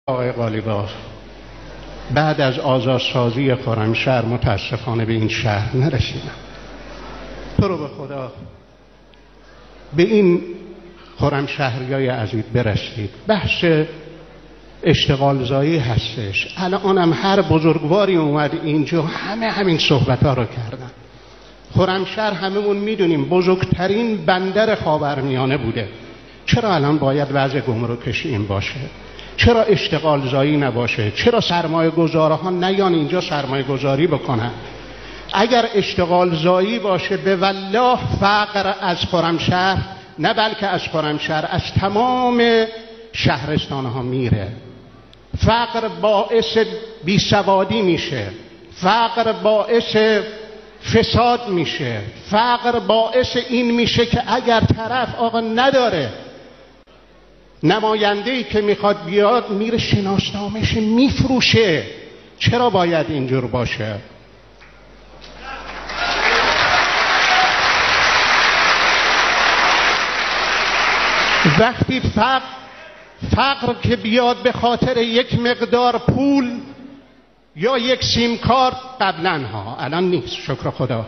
آقای قالیباف، بعد از آزادسازی خرمشهر متاسفانه به این شهر نرسیدم. تو رو به خدا به این خرمشهریای عزیز برسید. بحث اشتغال زایی هستش. الانم هر بزرگواری اومد اینجا همین صحبت ها رو کردن. خرمشهر هممون میدونیم بزرگترین بندر خاورمیانه بوده. چرا الان باید وضع گمرکش این باشه؟ چرا اشتغال زایی نباشه؟ چرا سرمایه گذارها نیان اینجا سرمایه گذاری بکنن؟ اگر اشتغال زایی باشه به والله فقر از خرمشهر، نه بلکه از خرمشهر، از تمام شهرستان ها میره. فقر باعث بیسوادی میشه، فقر باعث فساد میشه، فقر باعث این میشه که اگر طرف آقا نداره نماینده‌ای که میخواد بیاد میره شناسنامه‌ش میفروشه. چرا باید اینجور باشه؟ وقتی فقر که بیاد به خاطر یک مقدار پول یا یک سیم کارت، قبلا ها الان نیست شکر خدا،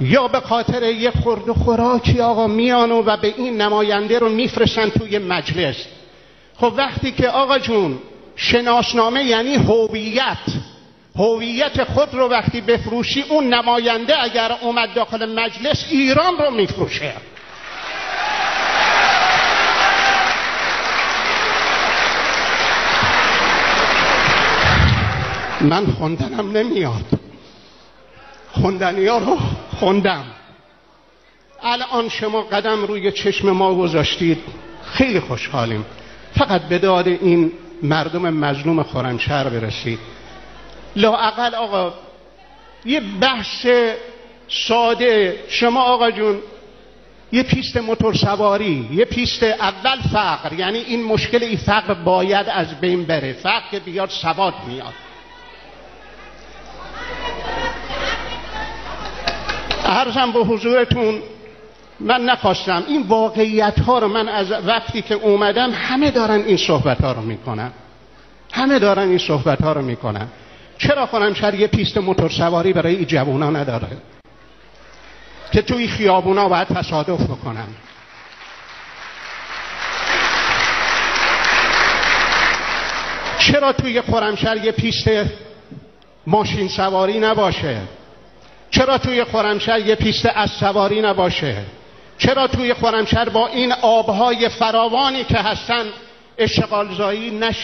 یا به خاطر یک خورد و خوراکی آقا میانو و به این نماینده رو میفرستن توی مجلس. خب وقتی که آقا جون شناسنامه یعنی هویت خود رو وقتی بفروشی، اون نماینده اگر اومد داخل مجلس ایران رو میفروشه. من خوندنم نمیاد، خوندنی ها رو خوندم. الان شما قدم روی چشم ما گذاشتید، خیلی خوشحالیم. فقط به داد این مردم مظلوم خرمشهر برسید. لااقل آقا یه بحث ساده، شما آقا جون یه پیست موتور سواری، یه پیست، اول فقر، یعنی این مشکل این فقر باید از بین بره. فقر که بیاد سواد میاد. عرضم به حضورتون، من نخواستم این واقعیت ها رو، من از وقتی که اومدم همه دارن این صحبت ها رو میکنن. چرا خرمشهر یه پیست موتور سواری برای این جوونا نداره که توی خیابونا باید تصادف بکنن؟ چرا توی خرمشهر یه پیست ماشین سواری نباشه؟ چرا توی خرمشهر یه پیست اسب سواری نباشه؟ چرا توی خرمشهر با این آبهای فراوانی که هستن اشتغال زایی نشه؟